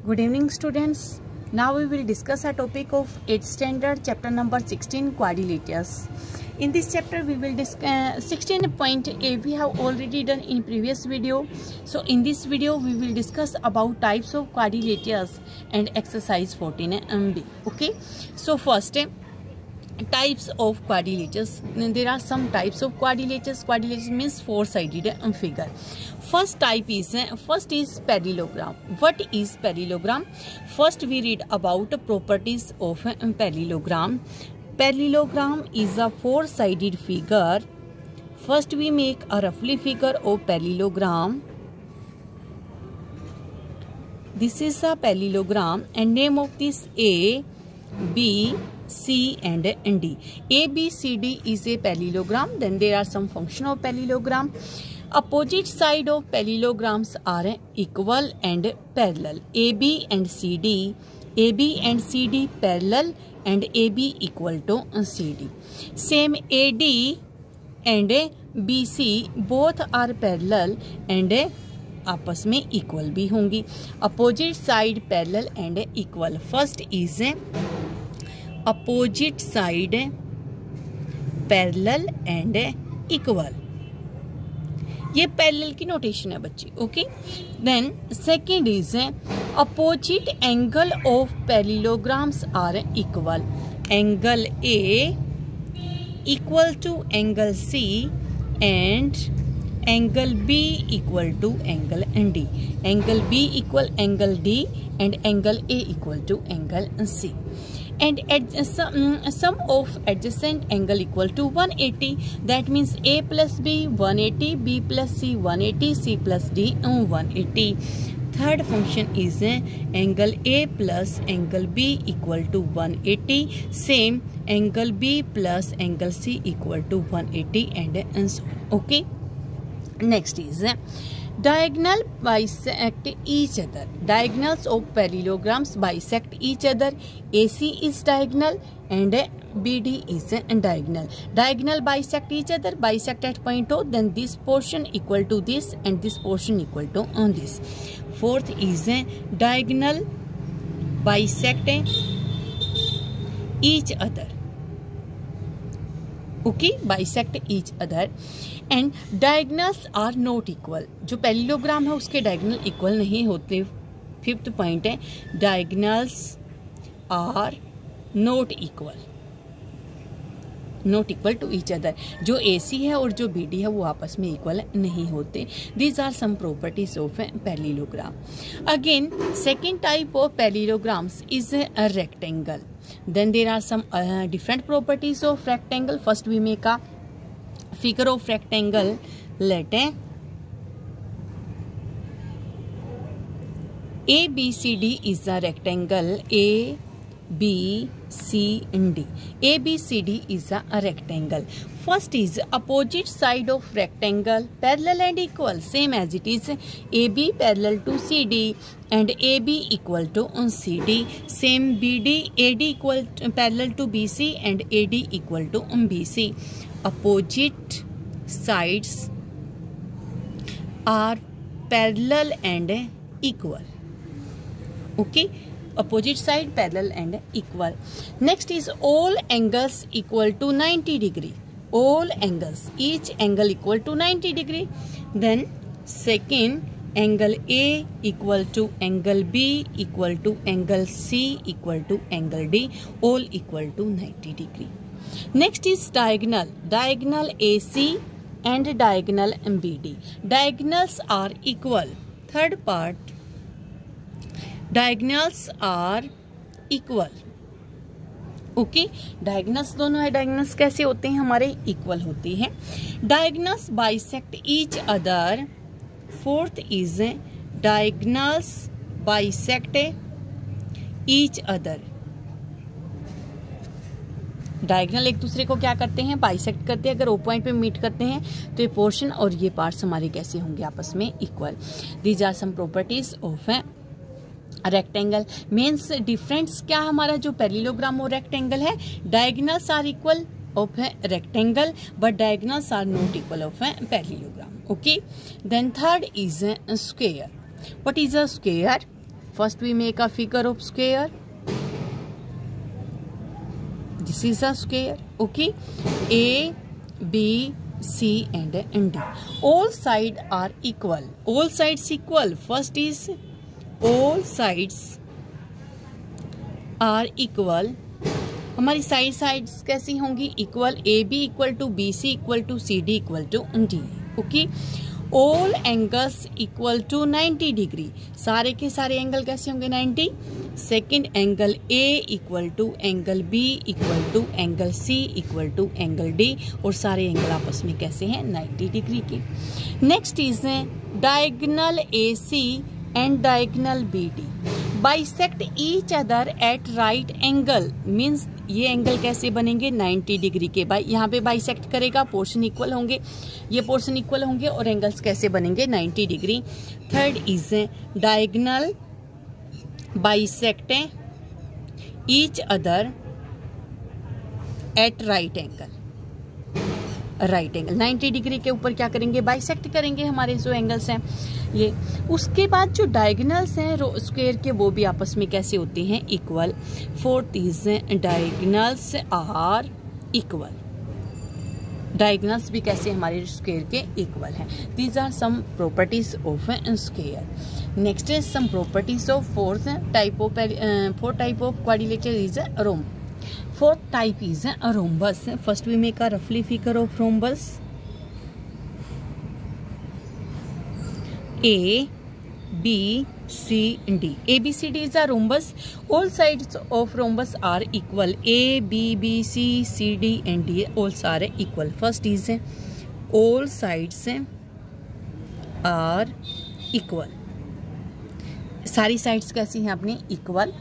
Good evening, students. Now we will discuss a topic of 8th standard, chapter number 16, quadrilaterals. In this chapter, we will discuss 16.a we have already done in previous video. So in this video, we will discuss about types of quadrilaterals and exercise 14b. Okay. So first, types of quadrilaterals. There are some types of quadrilaterals. Quadrilaterals means four-sided figure. First is parallelogram. What is parallelogram? First we read about properties of parallelogram. Parallelogram is a four-sided figure. First we make a roughly figure of parallelogram. This is a parallelogram and name of this A, B, C and D. A, B, C, D is a parallelogram. Then there are some function of parallelogram. Opposite side of parallelograms are equal and parallel. AB and CD. AB and CD parallel and AB equal to CD. Same AD and BC both are parallel and आपस में equal भी होंगी. Opposite side parallel and equal. First is opposite side parallel and equal. ये parallel की notation है बच्चे. Okay. Then second is opposite angle of parallelograms are equal. Angle A equal to angle C and angle B equal to angle D. Angle B equal angle D and angle A equal to angle C. And sum of adjacent angle equal to 180. That means A plus B 180, B plus C 180, C plus D 180. Third function is angle A plus angle B equal to 180. Same angle B plus angle C equal to 180 and so on. Okay. Next is diagonal bisect each other. Diagonals of parallelograms bisect each other. AC is diagonal and BD is diagonal. Diagonal bisect each other. Bisect at point O. Then this portion equal to this and this portion equal to this. Fourth is diagonal bisect each other. Okay, bisect each other and diagonals are not equal. जो parallelogram है उसके diagonal equal नहीं होते. Fifth point है diagonals are not equal. Not equal to each other. जो AC है और जो BD है वो आपस में इक्वल नहीं होते. These are some properties of parallelogram. Again, second type of parallelograms is a rectangle. Then there are some different properties of rectangle. First we make a figure of rectangle. Let A, B, C, D is a rectangle. A, B, C and D. A, B, C, D is a rectangle. First is opposite side of rectangle parallel and equal. Same as it is AB parallel to CD and AB equal to CD. Same BD, AD equal to, parallel to BC and AD equal to BC. Opposite sides are parallel and equal. Okay. Opposite side parallel and equal. Next is all angles equal to 90 degree. All angles, each angle equal to 90 degree. Then second, angle A equal to angle B equal to angle C equal to angle D, all equal to 90 degree. Next is diagonal. Diagonal AC and diagonal BD. Diagonals are equal. Third part, diagonals are equal. Okay. Diagonals दोनों है. Diagonals कैसे होते हैं हमारे? Equal होते हैं. Diagonals bisect each other. Fourth is diagonals bisect each other. Diagonal एक दूसरे को क्या करते हैं? बाइसेक्ट करते हैं. अगर ओ पॉइंट पे मीट करते हैं तो ये पोर्शन और ये पार्ट्स हमारे कैसे होंगे? आपस में equal. These are some properties of rectangle. Means difference क्या हमारा जो पैरेललोग्राम और रेक्टेंगल है? Diagonals are equal of rectangle but diagonals are not equal of parallelogram. Okay. Then third is square. What is a square? first we make a figure of square. This is a square. Okay, A, B, C and D. All sides are equal. All sides equal. First is all sides are equal. हमारी sides कैसी होंगी? Equal. A B equal to B C equal to C D equal to D. Okay. All angles equal to 90 degree. सारे के सारे angle कैसे होंगे? 90. Second angle A equal to angle B equal to angle C equal to angle D. और सारे angle आपस में कैसे हैं? 90 डिग्री के. Next is diagonal A C and diagonal B D bisect each other at right angle. Means ये angle कैसे बनेंगे? 90 डिग्री के. यहाँ पे बाइसेक्ट करेगा, पोर्शन इक्वल होंगे, ये पोर्शन इक्वल होंगे और एंगल्स कैसे बनेंगे? 90 degree. Third is diagonal bisect each other at right angle. Right angle 90 degree के ऊपर क्या करेंगे? बाइसेक्ट करेंगे हमारे जो एंगल्स हैं ये. उसके बाद जो डायगोनल्स हैं स्क्वायर के वो भी आपस में कैसे होते हैं? Equal. Fourth is diagonals are equal. Diagonals भी कैसे हमारे स्क्वायर के इक्वल हैं. These are some properties of square. Next is some properties of fourth type of quadrilateral is rhombus. Fourth type is a rhombus. First we make a roughly figure of rhombus. A, B, C, D. A, B, C, D is a rhombus. All sides of rhombus are equal. A, B, B, C, C, D and D all are equal. First is all sides are equal. सारी sides कैसी हैं अपनी? Equal.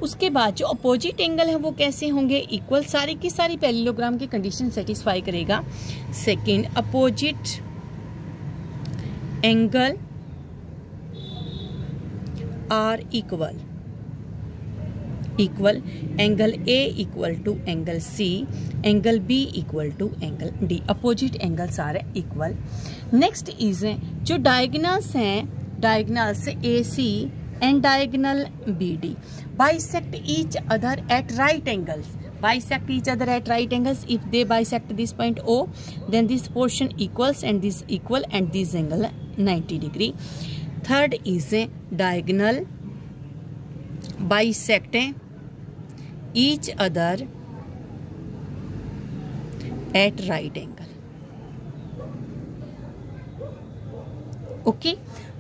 उसके बाद जो opposite angle है वो कैसे होंगे? इक्वल. सारी की सारी पैरेललोग्राम की कंडीशन सेटिस्फाई करेगा. Second, opposite angle are equal. Equal. Angle A equal to angle C, angle B equal to angle D. Opposite angles are equal. Next is जो डायगोनल्स हैं, diagonals A C and diagonal BD bisect each other at right angles. Bisect each other at right angles. If they bisect this point O, then this portion equals and this equal and this angle 90 degree. Third is a diagonal bisect each other at right angle. Okay.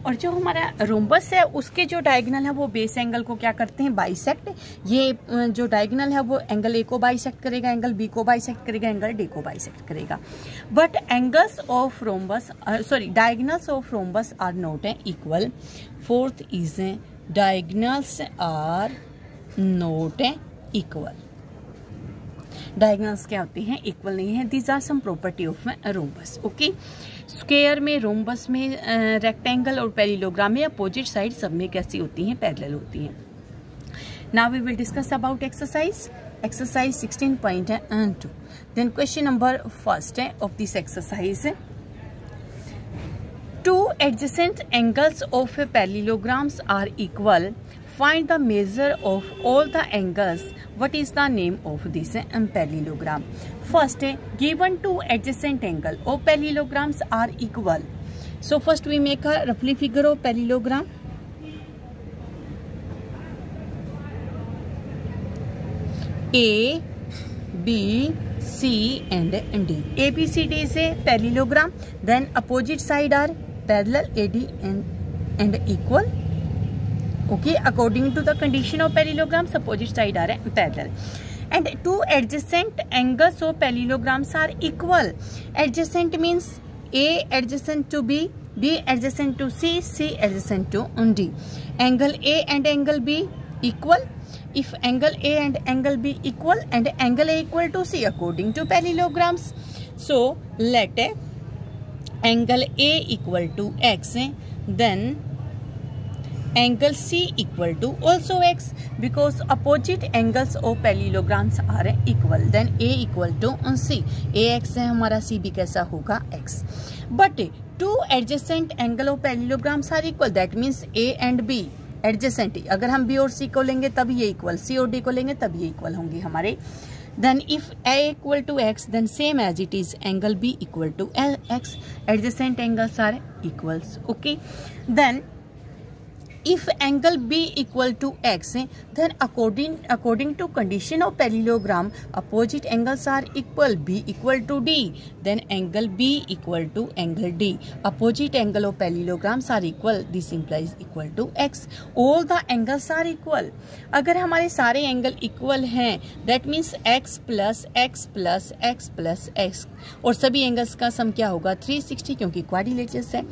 और जो हमारा rhombus है उसके जो diagonal है वो base angle को क्या करते हैं? बाइसेक्ट. ये जो डायगोनल है वो एंगल ए को बाइसेक्ट करेगा, एंगल बी को बाइसेक्ट करेगा, एंगल डी को बाइसेक्ट करेगा. But angles of rhombus diagonals of rhombus are not equal. Fourth is diagonals are not equal. Diagonals क्या होते हैं? इक्वल नहीं है. These are some property of rhombus. Okay. Square में, रोम्बस में, रेक्टेंगल और पैरेललोग्राम में अपोजिट साइड सब में कैसी होती हैं? पैरेलल होती हैं. Now we will discuss about exercise. Exercise 16.2. Then question number first of this exercise. Two adjacent angles of parallelograms are equal. Find the measure of all the angles. What is the name of this parallelogram? First, given two adjacent angle of parallelograms are equal. So first we make a roughly figure of parallelogram. A, B, C and D. A, B, C, D is a parallelogram. Then opposite side are parallel, AD and equal. Okay, according to the condition of parallelograms, opposite side are parallel. And two adjacent angles of parallelograms are equal. Adjacent means A adjacent to B, B adjacent to C, C adjacent to D. Angle A and angle B equal. If angle A and angle B equal and angle A equal to C according to parallelograms. So let angle A equal to X, then angle C equal to also X, because opposite angles of parallelograms are equal. Then A equal to C. A X है हमारा, C भी कैसा होगा? X. But two adjacent angle of parallelograms are equal. That means A and B adjacent, अगर हम B और सी को लेंगे तब ये इक्वल, सी और डी को लेंगे तब ये इक्वल होंगे हमारे। Then if A equal to X, then same as it is angle B equal to X. Adjacent angles are equals. Okay. Then if angle B equal to X, then according to condition of parallelogram, opposite angles are equal. B equal to D, then angle B equal to angle D. Opposite angle of parallelograms are equal. This implies equal to X. All the angles are equal. अगर हमारे सारे angle equal हैं, that means X plus X plus X plus X, और सभी angles का सम क्या होगा 360, क्योंकि क्वाड्रिलेटरस है।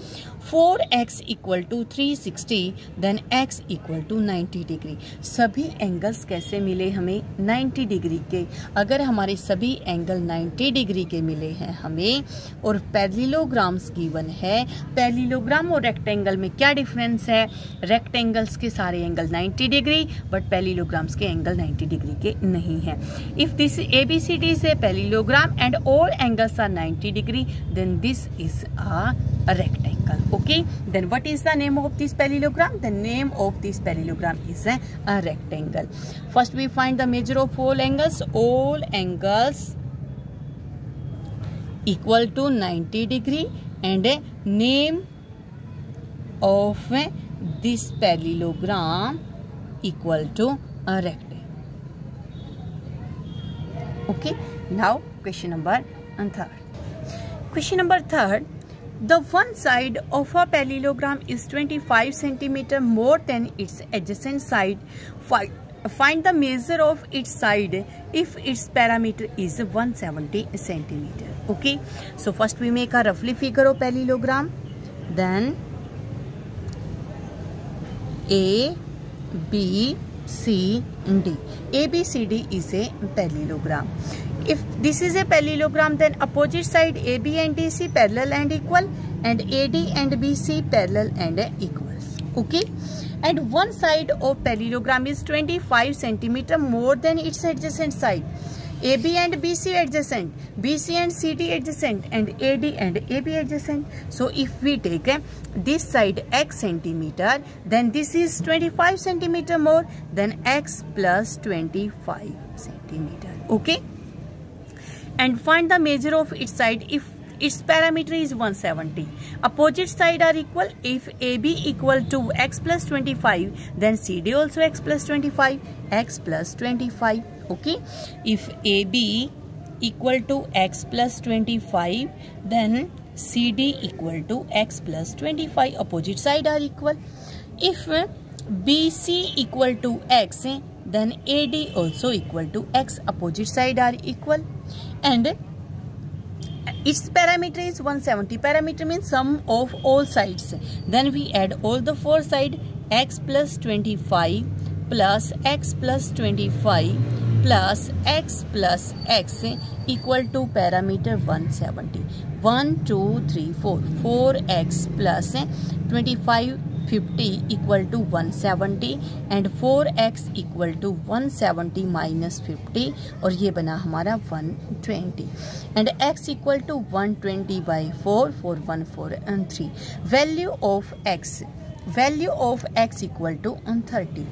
4x equal to 360, then x equal to 90 degree. सभी एंगल्स कैसे मिले हमें 90 डिग्री के। अगर हमारे सभी एंगल 90 डिग्री के मिले हैं हमें और पैरेललोग्राम्स गिवन है, पैरेललोग्राम और रेक्टेंगल में क्या डिफरेंस है? रेक्टेंगल्स के सारे एंगल 90 डिग्री बट पैरेललोग्राम्स के एंगल 90 डिग्री के नहीं है। If this ABCD is a parallelogram and all angles are 90 degree, then this is a rectangle. Okay, then what is the name of this parallelogram? The name of this parallelogram is a rectangle. First we find the measure of all angles. All angles equal to 90 degree, and name of this parallelogram equal to a rectangle. Okay, now question number third. Question number third. The one side of a parallelogram is 25 centimeter more than its adjacent side. Find the measure of its side if its parameter is 170 centimeter. Okay, so first we make a roughly figure of parallelogram. Then A, B, C, D. ABCD is a parallelogram. If this is a parallelogram, then opposite side AB and DC parallel and equal, and AD and BC parallel and equals. Okay, and one side of parallelogram is 25 centimeter more than its adjacent side. AB and BC adjacent, BC and CD adjacent, and AD and AB adjacent. So if we take this side x centimeter, then this is 25 centimeter more than x plus 25 centimeter. Okay, and find the measure of its side if its parameter is 170. Opposite side are equal. If AB equal to x plus 25, then CD also x plus 25, x plus 25. Okay, if AB equal to x plus 25, then CD equal to x plus 25. Opposite side are equal. If BC equal to x, then AD also equal to x. Opposite side are equal, and its parameter is 170. Parameter means sum of all sides. Then we add all the four sides, x plus 25 plus x plus 25 plus x plus x equal to parameter 170. 1, 2, 3, 4. 4x plus 25 50 equal to 170, and 4x equal to 170 minus 50, और ये बना हमारा 120, and x equal to 120 by 4, 4, 1, 4 and 3. Value of x equal to 30.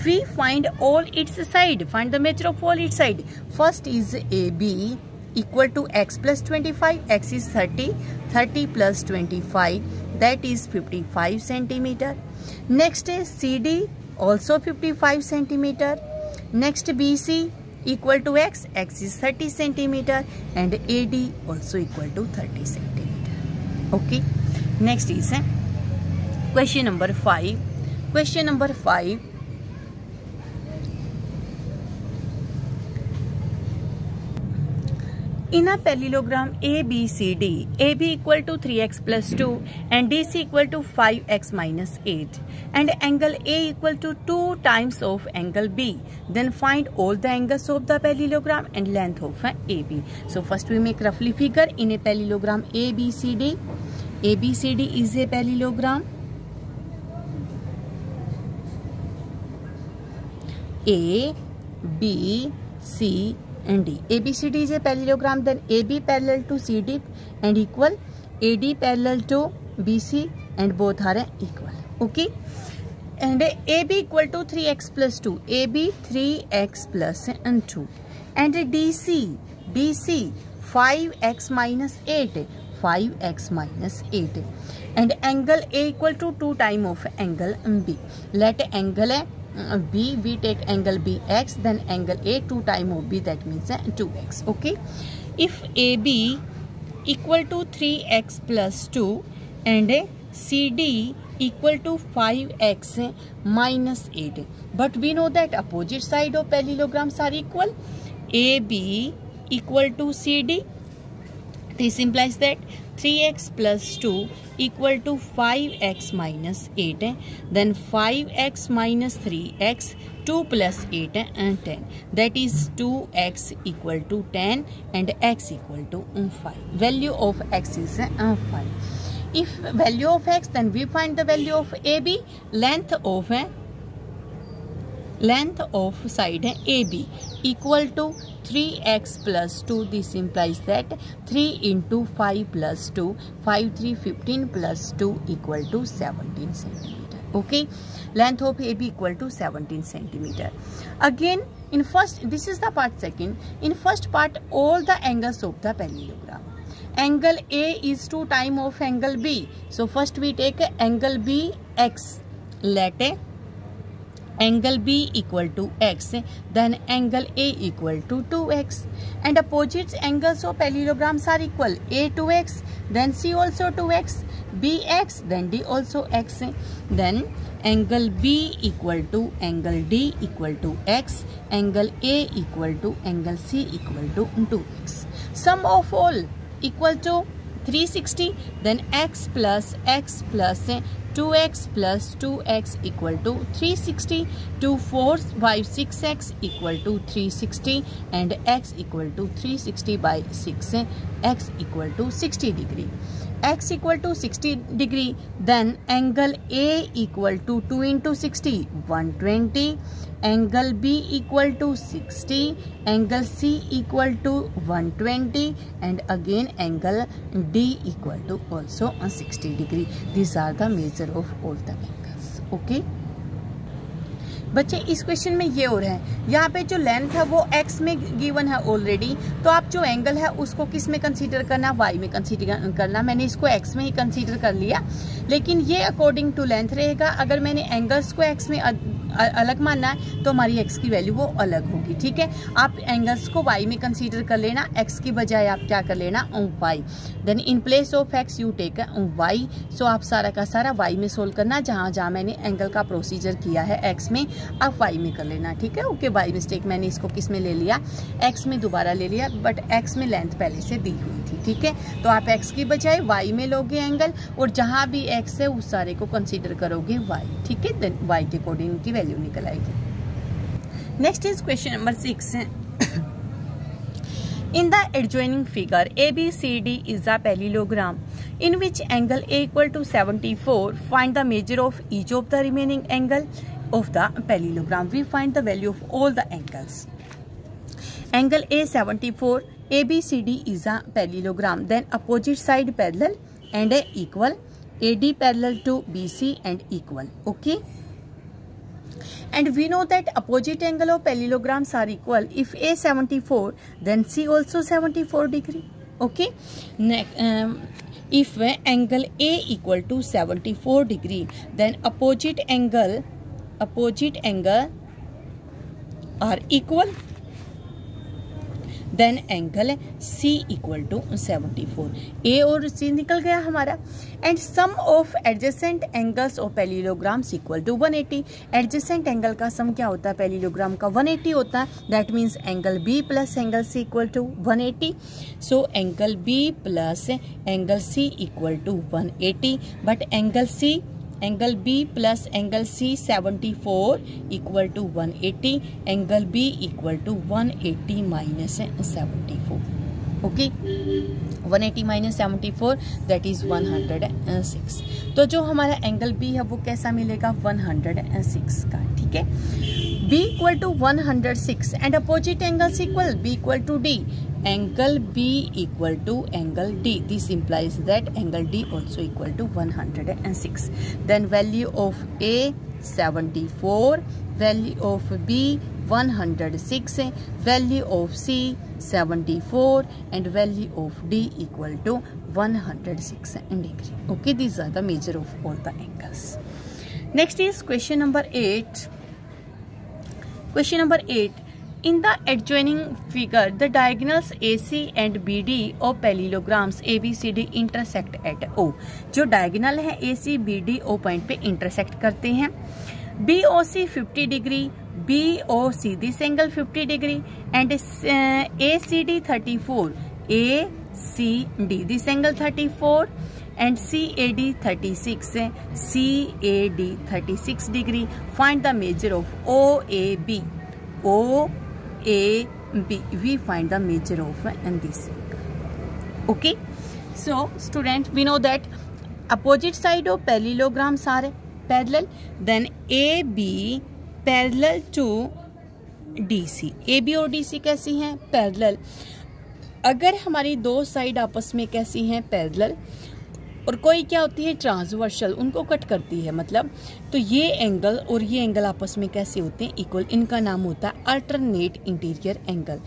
We find all its side. Find the measure of all its side. First is AB equal to x plus 25. X is 30. 30 plus 25, that is 55 centimeter. Next is CD, also 55 centimeter. Next BC equal to x. X is 30 centimeter, and AD also equal to 30 centimeter. Okay. Next is question number 5. Question number 5. In a parallelogram ABCD, AB equal to 3x plus 2 and DC equal to 5x minus 8, and angle A equal to 2 times of angle B, then find all the angles of the parallelogram and length of AB. So first we make roughly figure in a parallelogram ABCD. ABCD is a parallelogram. A, B, C and D. ABCD is a parallelogram. Then AB parallel to CD and equal, AD parallel to BC and both are equal. Okay, and AB equal to 3x plus 2, AB 3x plus 2, and DC 5x minus 8, 5x minus 8, and angle A equal to 2 times of angle B. Let angle B, we take angle B x, then angle A 2 times of B, that means 2x. Okay, if AB equal to 3x plus 2 and CD equal to 5x minus 8, but we know that opposite side of parallelograms are equal. AB equal to CD, this implies that 3x plus 2 equal to 5x minus 8, then 5x minus 3x, 2 plus 8 and 10, that is 2x equal to 10 and x equal to 5. Value of x is 5. If value of x, then we find the value of AB, length of side AB equal to 3x plus 2. This implies that 3 into 5 plus 2, 5 3 15 plus 2 equal to 17 centimeter. Okay, length of AB equal to 17 centimeter. Again, in first, this is the part second. In first part, all the angles of the parallelogram. Angle A is 2 times of angle B. So first we take angle B x. Let angle B equal to x, then angle A equal to 2x, and opposite angles of parallelograms are equal. A 2x, then C also 2x, B x, then D also x. Then angle B equal to angle D equal to x, angle A equal to angle C equal to 2x. Sum of all equal to 360, then x plus 2x plus 2x equal to 360, 2 4 5 6x equal to 360, and x equal to 360 by 6, x equal to 60 degree. X equal to 60 degree, then angle A equal to 2 into 60, 120, angle B equal to 60, angle C equal to 120, and again angle D equal to also 60 degree. These are the measure of all the angles. Okay. बच्चे इस question में ये हो रहा है, यहाँ पे जो लेंथ है वो x में गिवन है ऑलरेडी, तो आप जो एंगल है उसको किस में कंसीडर करना, y में कंसीडर करना। मैंने इसको x में ही कंसीडर कर लिया, लेकिन ये अकॉर्डिंग टू लेंथ रहेगा। अगर मैंने एंगल्स को x में अलग मानना है तो हमारी x की वैल्यू वो अलग होगी। ठीक है, आप एंगल्स को y में कंसीडर कर लेना, x की बजाय आप क्या कर लेना, y। Then in place of x you take y। So आप सारा का सारा y में सोल्व करना, जहाँ जहाँ मैंने एंगल का प्रोसीजर किया है x में आप y में कर लेना। ठीक है, ओके। बाय मिस्टेक मैंने इसको किस में ले लिया, x में दोबारा ले लिया, बट x में लेंथ पहले से दी हुई थी। ठीक है, तो आप x की बजाय y में लोगे एंगल, और जहां भी x है उस सारे को कंसीडर करोगे y। ठीक है, देन y के अकॉर्डिंग की वैल्यू निकल आएगी। Next is question number 6। In the adjoining figure, ABCD is a parallelogram in which angle A equal to 74. Find the measure of each of the remaining angle of the parallelogram. We find the value of all the angles. Angle A 74, ABCD is a parallelogram. Then opposite side parallel and A equal. AD parallel to BC and equal. Okay. And we know that opposite angle of parallelograms are equal. If A 74, then C also 74 degree. Okay. If angle A equal to 74 degree, then opposite angle are equal. Then angle C equal to 74. A और C निकल गया हमारा. And sum of adjacent angles of parallelograms equal to 180. Adjacent angle का sum क्या होता है parallelogram का, 180 होता है. That means angle B plus angle C equal to 180. So angle B plus angle C equal to 180. But angle B plus angle C 74 equal to 180. Angle B equal to 180 minus 74. Okay, 180 minus 74 that is 106. तो जो हमारा angle B है वो कैसा मिलेगा, 106 का. ठीक है, B equal to 106 and opposite angles equal, B equal to D. Angle B equal to angle D. This implies that angle D also equal to 106. Then value of A 74, value of B 106, value of C 74 and value of D equal to 106 degree. Okay, these are the measure of all the angles. Next is question number 8. Question number 8. In the adjoining figure, the diagonals AC and BD of parallelograms ABCD intersect at O. जो diagonal है AC BD O point पे intersect करते हैं. BOC 50 degree, BOC this angle 50 degree and ACD 34, ACD this angle 34 and CAD 36, CAD 36 degree. Find the measure of OAB. OAB, we find the measure of this angle. Okay, so student, we know that opposite side of parallelograms are parallel, then AB parallel to DC. AB और DC कैसी हैं? Parallel. अगर हमारी दो side आपस में कैसी हैं? पैरेलल, और कोई क्या होती है? ट्रांसवर्सल, उनको कट करती है मतलब. तो ये एंगल और ये एंगल आपस में कैसे होते हैं? इक्वल. इनका नाम होता है alternate interior angle.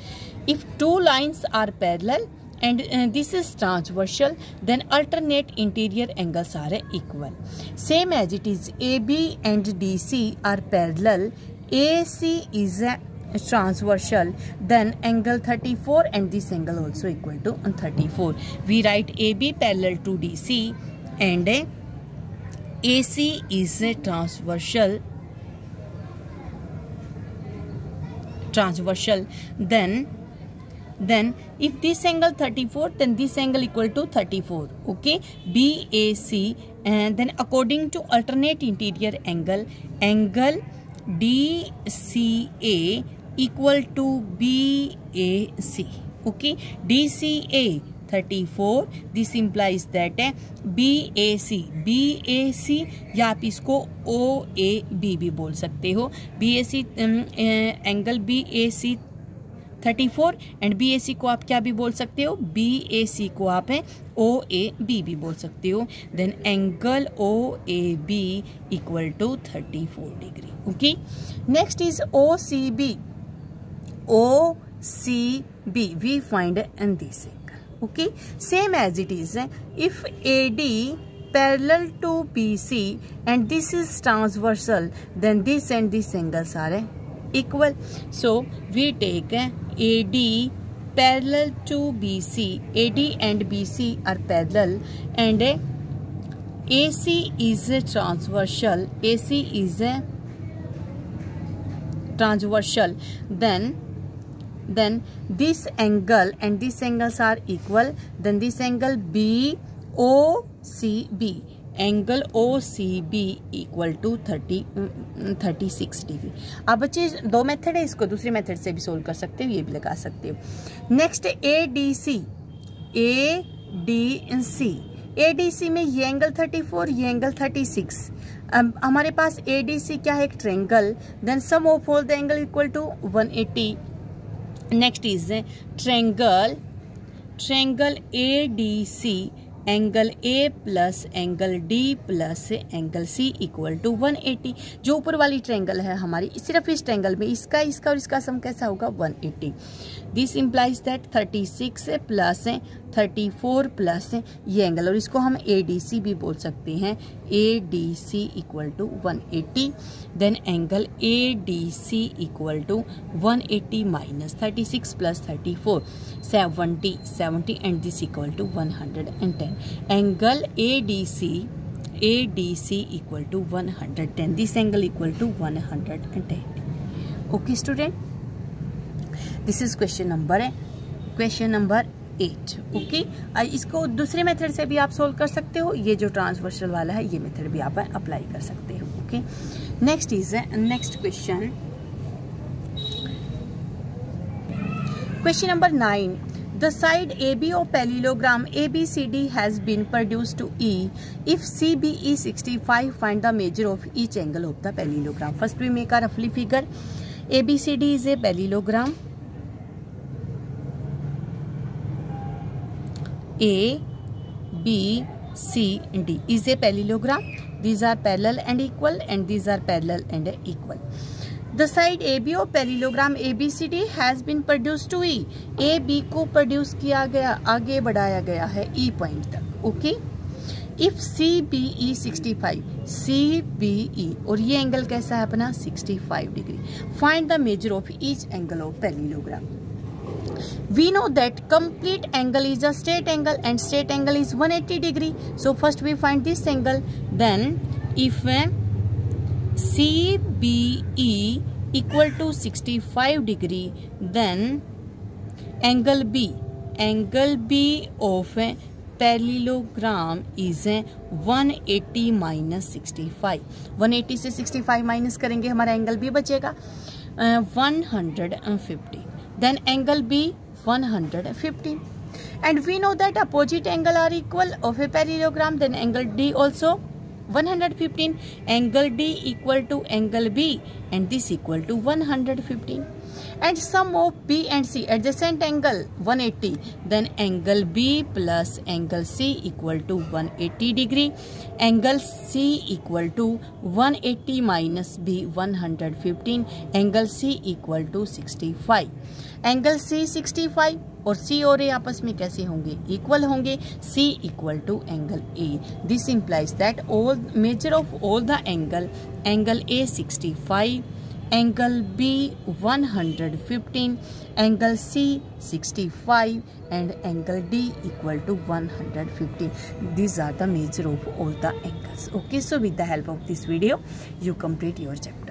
If two lines are parallel and this is transversal, then alternate interior angles are equal. Same as it is AB and DC are parallel, AC is transversal, then angle 34 and this angle also equal to 34. We write AB parallel to DC and AC is transversal, then if this angle 34, then this angle equal to 34. Okay, BAC, and then according to alternate interior angle, angle DCA equal to BAC. Okay, DCA 34, this implies that BAC या आप इसको OAB भी बोल सकते हो. BAC angle BAC 34 and BAC को आप क्या भी बोल सकते हो? BAC को आप OAB भी बोल सकते हो. Then angle OAB equal to 34 degree. Okay, next is OCB. OCB we find in this angle. Okay, same as it is. If AD parallel to BC and this is transversal, then this and this angles are equal. So we take AD parallel to BC. AD and BC are parallel and AC is transversal. AC is transversal. Then this angle and these angles are equal. Then this angle BOCB, angle OCB equal to 36 degree. अब बच्चे दो method है, इसको दूसरी method से भी solve कर सकते हो, ये भी लगा सकते हो. नेक्स्ट ADC में ये एंगल 34, ये एंगल 36. हमारे पास ADC क्या है? एक triangle. Then sum of all the angle equal to 180. Next is triangle ADC, angle A plus angle D plus angle C equal to 180. जो ऊपर वाली ट्रायंगल है हमारी, सिर्फ इस ट्रायंगल में इसका और इसका सम कैसा होगा? 180. This implies that 36 plus 34 plus ये एंगल, और इसको हम ADC भी बोल सकते हैं. ADC equal to 180. Then angle ADC equal to 180 minus 36 plus 34 70 and this equal to 110. Angle ADC equal to 110. This angle equal to 110. Okay student, this is question number 8. Okay, इसको दूसरे method से भी आप solve कर सकते हो. ये जो ट्रांसवर्सल वाला है, ये मेथड भी आप अप्लाई कर सकते हो. Okay, next question number 9. The side AB of parallelogram ABCD has been produced to E. If CB is 65, find the measure of each angle of the parallelogram. First we make a roughly figure. ABCD is a parallelogram. A, B, C, D is a parallelogram. These are parallel and equal, and these are parallel and equal. The side AB of parallelogram ABCD has been produced to E. AB को produce किया गया, आगे बढ़ाया गया है E point तक. Okay. If CBE 65, CBE और ये एंगल कैसा है अपना 65 degree. Find the measure of each angle of parallelogram. We know that complete angle is a straight angle and straight angle is 180 degree. So first we find this angle. Then if CBE equal to 65 degree, then angle B of parallelogram is 180 minus 65. 180 से 65 minus करेंगे, हमारा angle B बचेगा 150. Then angle B 115. And we know that opposite angle are equal of a parallelogram. Then angle D also 115. Angle D equal to angle B, and this equal to 115. And sum of B and C adjacent angle 180. Then angle B plus angle C equal to 180 degree. Angle C equal to 180 minus B 115. Angle C equal to 65. Angle C 65 और C और A आपस में कैसे होंगे, equal होंगे. C equal to angle A. This implies that all measure of all the angle A 65, angle B 115, angle C 65, and angle D equal to 115. These are the measure of all the angles. Okay, so with the help of this video you complete your chapter.